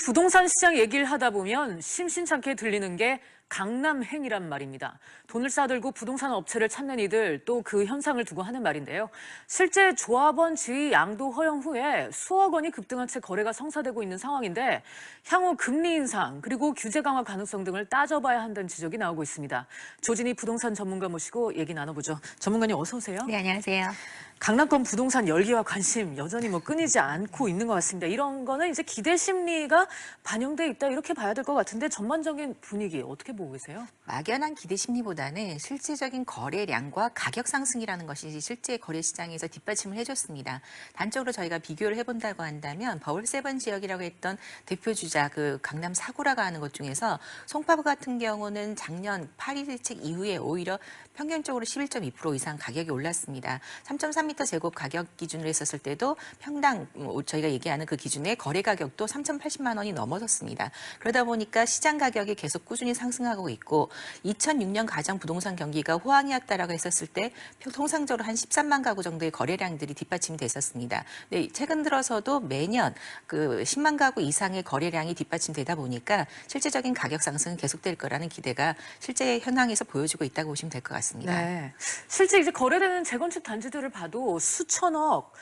부동산 시장 얘기를 하다 보면 심심찮게 들리는 게 강남행이란 말입니다. 돈을 싸들고 부동산 업체를 찾는 이들 또 그 현상을 두고 하는 말인데요. 실제 조합원 지위 양도 허용 후에 수억 원이 급등한 채 거래가 성사되고 있는 상황인데 향후 금리 인상 그리고 규제 강화 가능성 등을 따져봐야 한다는 지적이 나오고 있습니다. 조진희 부동산 전문가 모시고 얘기 나눠보죠. 전문가님 어서 오세요. 네, 안녕하세요. 강남권 부동산 열기와 관심 여전히 끊이지 않고 있는 것 같습니다. 이런 거는 이제 기대 심리가 반영돼 있다 이렇게 봐야 될 것 같은데 전반적인 분위기 어떻게 보고 계세요? 막연한 기대 심리보다는 실질적인 거래량과 가격 상승이라는 것이 실제 거래 시장에서 뒷받침을 해줬습니다. 단적으로 저희가 비교를 해본다고 한다면 버블7 지역이라고 했던 대표 주자 그 강남 사구라고 하는 것 중에서 송파구 같은 경우는 작년 파리 대책 이후에 오히려 평균적으로 11.2% 이상 가격이 올랐습니다. 3.3m 제곱 가격 기준으로 했었을 때도 평당 저희가 얘기하는 그 기준의 거래 가격도 3,080만 원이 넘어섰습니다. 그러다 보니까 시장 가격이 계속 꾸준히 상승하고 있고 2006년 가장 부동산 경기가 호황이었다라고 했었을 때 통상적으로 한 13만 가구 정도의 거래량들이 뒷받침이 됐었습니다. 근데 최근 들어서도 매년 그 10만 가구 이상의 거래량이 뒷받침되다 보니까 실제적인 가격 상승은 계속될 거라는 기대가 실제 현황에서 보여지고 있다고 보시면 될 것 같습니다. 네. 실제 이제 거래되는 재건축 단지들을 봐도 수천억,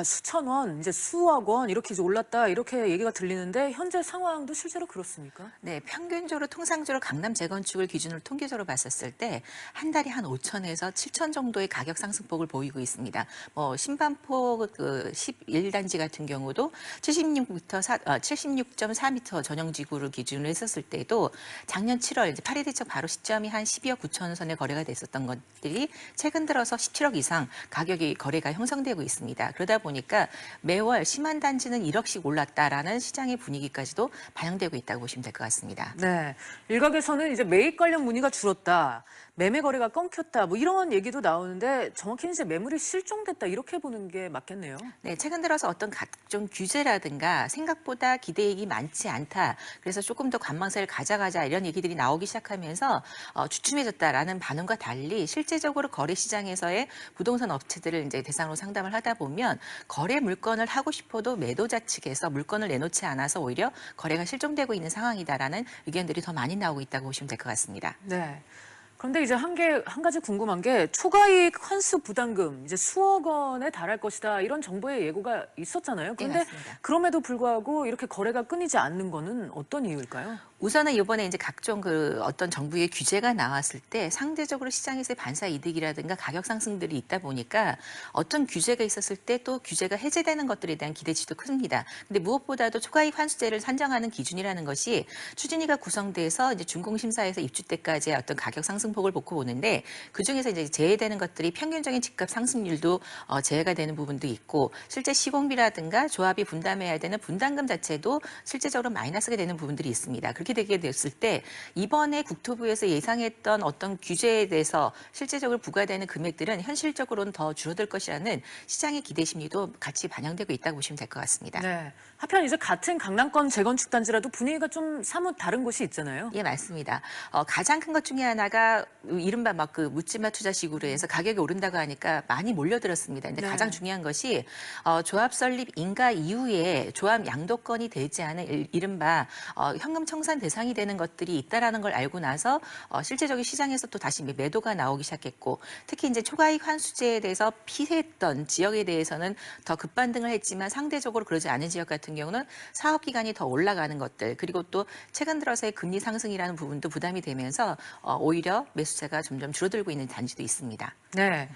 수천 원, 이제 수억 원 이렇게 이제 올랐다 이렇게 얘기가 들리는데 현재 상황도 실제로 그렇습니까? 네, 평균적으로 통상적으로 강남 재건축을 기준으로 통계적으로 봤었을 때 한 달에 한 5천에서 7천 정도의 가격 상승폭을 보이고 있습니다. 신반포 그 11단지 같은 경우도 76.4m 전용 지구를 기준으로 했었을 때도 작년 7월 이제 파리 대책 바로 시점이 한 12억 9천 선에 거래가 됐었던 것들이 최근 들어서 17억 이상 가격이 거래가 형성되고 있습니다. 그러다 보니까 매월 심한 단지는 1억씩 올랐다라는 시장의 분위기까지도 반영되고 있다고 보시면 될 것 같습니다. 네. 일각에서는 이제 매입 관련 문의가 줄었다, 매매 거래가 끊겼다, 이런 얘기도 나오는데 정확히는 이제 매물이 실종됐다 이렇게 보는 게 맞겠네요. 네, 최근 들어서 어떤 각종 규제라든가 생각보다 기대액이 많지 않다. 그래서 조금 더 관망세를 가져가자 이런 얘기들이 나오기 시작하면서 주춤해졌다라는 반응과 달리 실제적으로 거래 시장에서의 부동산 업체들을 이제 대상으로 상담을 하다 보면 거래 물건을 하고 싶어도 매도자 측에서 물건을 내놓지 않아서 오히려 거래가 실종되고 있는 상황이다라는 의견들이 더 많이 나오고 있다고 보시면 될 것 같습니다. 네. 그런데 이제 한 가지 궁금한 게 초과이익 환수 부담금 이제 수억 원에 달할 것이다 이런 정부의 예고가 있었잖아요. 네, 그런데 맞습니다. 그럼에도 불구하고 이렇게 거래가 끊이지 않는 거는 어떤 이유일까요? 우선은 이번에 이제 각종 그 어떤 정부의 규제가 나왔을 때 상대적으로 시장에서의 반사 이득이라든가 가격 상승들이 있다 보니까 어떤 규제가 있었을 때 또 규제가 해제되는 것들에 대한 기대치도 큽니다. 근데 무엇보다도 초과이익 환수제를 산정하는 기준이라는 것이 추진위가 구성돼서 이제 준공심사에서 입주 때까지의 어떤 가격 상승폭을 놓고 보는데 그 중에서 이제 제외되는 것들이 평균적인 집값 상승률도 제외가 되는 부분도 있고 실제 시공비라든가 조합이 분담해야 되는 분담금 자체도 실제적으로 마이너스가 되는 부분들이 있습니다. 그렇게 되게 됐을 때 이번에 국토부에서 예상했던 어떤 규제에 대해서 실제적으로 부과되는 금액들은 현실적으로는 더 줄어들 것이라는 시장의 기대 심리도 같이 반영되고 있다고 보시면 될 것 같습니다. 네. 한편 이제 같은 강남권 재건축 단지라도 분위기가 좀 사뭇 다른 곳이 있잖아요. 예, 맞습니다. 가장 큰 것 중에 하나가 이른바 막 그 묻지마 투자식으로 해서 가격이 오른다고 하니까 많이 몰려들었습니다. 근데 네. 가장 중요한 것이 조합 설립 인가 이후에 조합 양도권이 되지 않은 이른바 현금 청산 대상이 되는 것들이 있다라는 걸 알고 나서 실제적인 시장에서 또 다시 매도가 나오기 시작했고 특히 이제 초과이익 환수제에 대해서 피해했던 지역에 대해서는 더 급반등을 했지만 상대적으로 그러지 않은 지역 같은 경우는 사업 기간이 더 올라가는 것들 그리고 또 최근 들어서의 금리 상승이라는 부분도 부담이 되면서 오히려 매수세가 점점 줄어들고 있는 단지도 있습니다. 네.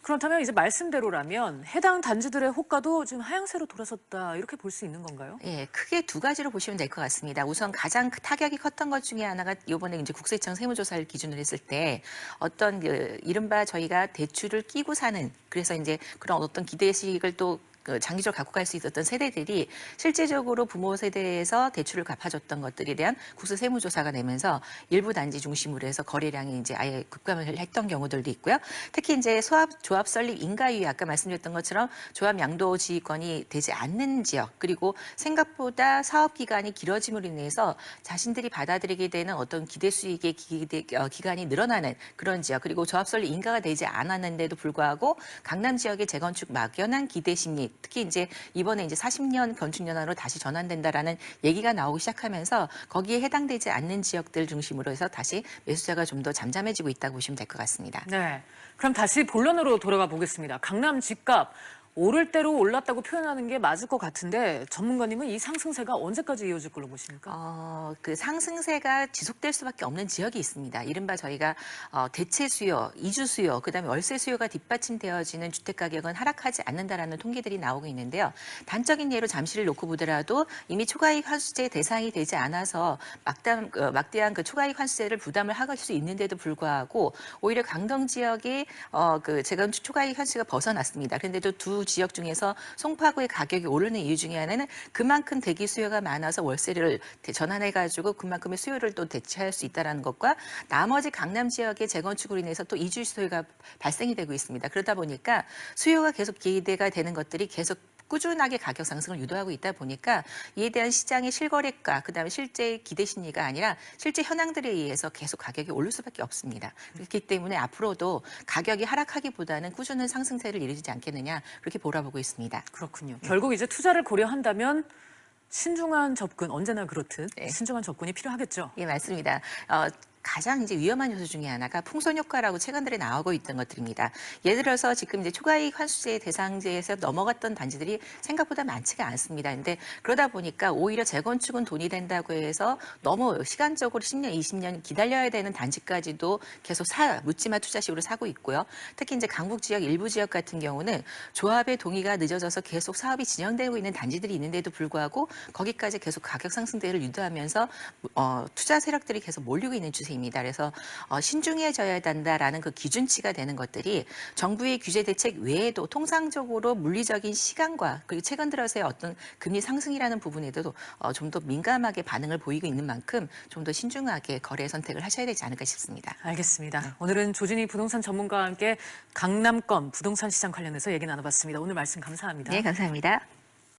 그렇다면 이제 말씀대로라면 해당 단지들의 호가도 지금 하향세로 돌아섰다 이렇게 볼 수 있는 건가요? 예, 크게 두 가지로 보시면 될 것 같습니다. 우선 가장 타격이 컸던 것 중에 하나가 이번에 이제 국세청 세무조사를 기준으로 했을 때 어떤 이른바 저희가 대출을 끼고 사는 그래서 이제 그런 어떤 기대식을 또 장기적으로 갖고 갈 수 있었던 세대들이 실제적으로 부모 세대에서 대출을 갚아줬던 것들에 대한 국세 세무조사가 내면서 일부 단지 중심으로 해서 거래량이 이제 아예 급감을 했던 경우들도 있고요. 특히 이제 조합 설립 인가 이후에 아까 말씀드렸던 것처럼 조합 양도 지휘권이 되지 않는 지역 그리고 생각보다 사업 기간이 길어짐으로 인해서 자신들이 받아들이게 되는 어떤 기대 수익의 기간이 늘어나는 그런 지역 그리고 조합 설립 인가가 되지 않았는데도 불구하고 강남 지역의 재건축 막연한 기대 심리 특히 이제 이번에 이제 40년 건축연한으로 다시 전환된다라는 얘기가 나오기 시작하면서 거기에 해당되지 않는 지역들 중심으로 해서 다시 매수자가 좀 더 잠잠해지고 있다고 보시면 될 것 같습니다. 네. 그럼 다시 본론으로 돌아가 보겠습니다. 강남 집값 오를 대로 올랐다고 표현하는 게 맞을 것 같은데 전문가님은 이 상승세가 언제까지 이어질 걸로 보십니까? 그 상승세가 지속될 수밖에 없는 지역이 있습니다. 이른바 저희가 대체 수요, 이주 수요, 그다음에 월세 수요가 뒷받침되어지는 주택 가격은 하락하지 않는다라는 통계들이 나오고 있는데요. 단적인 예로 잠시를 놓고 보더라도 이미 초과이익 환수제 대상이 되지 않아서 막대한 그 초과이익 환수제를 부담을 할 수 있는데도 불구하고 오히려 강동 지역이 그 재건축 초과이익 환수가 벗어났습니다. 그런데도 두 지역 중에서 송파구의 가격이 오르는 이유 중에 하나는 그만큼 대기 수요가 많아서 월세를 전환해가지고 그만큼의 수요를 또 대체할 수 있다는 것과 나머지 강남 지역의 재건축으로 인해서 또 이주 수요가 발생이 되고 있습니다. 그러다 보니까 수요가 계속 기대가 되는 것들이 계속 꾸준하게 가격 상승을 유도하고 있다 보니까 이에 대한 시장의 실거래가, 그다음에 실제 기대 심리가 아니라 실제 현황들에 의해서 계속 가격이 오를 수밖에 없습니다. 그렇기 때문에 앞으로도 가격이 하락하기보다는 꾸준한 상승세를 이루지 않겠느냐 그렇게 보라보고 있습니다. 그렇군요. 결국 이제 투자를 고려한다면 신중한 접근, 언제나 그렇듯 네. 신중한 접근이 필요하겠죠. 예, 맞습니다. 가장 이제 위험한 요소 중에 하나가 풍선 효과라고 최근들에 나오고 있던 것들입니다. 예를 들어서 지금 이제 초과이익 환수제 대상제에서 넘어갔던 단지들이 생각보다 많지가 않습니다. 근데 그러다 보니까 오히려 재건축은 돈이 된다고 해서 너무 시간적으로 10년, 20년 기다려야 되는 단지까지도 계속 묻지마 투자식으로 사고 있고요. 특히 이제 강북 지역 일부 지역 같은 경우는 조합의 동의가 늦어져서 계속 사업이 진행되고 있는 단지들이 있는데도 불구하고 거기까지 계속 가격 상승세를 유도하면서 투자 세력들이 계속 몰리고 있는 추세. 입니다. 그래서 신중해져야 된다라는 그 기준치가 되는 것들이 정부의 규제 대책 외에도 통상적으로 물리적인 시간과 그리고 최근 들어서의 어떤 금리 상승이라는 부분에도 좀 더 민감하게 반응을 보이고 있는 만큼 좀 더 신중하게 거래 선택을 하셔야 되지 않을까 싶습니다. 알겠습니다. 네. 오늘은 조진희 부동산 전문가와 함께 강남권 부동산 시장 관련해서 얘기 나눠봤습니다. 오늘 말씀 감사합니다. 네, 감사합니다.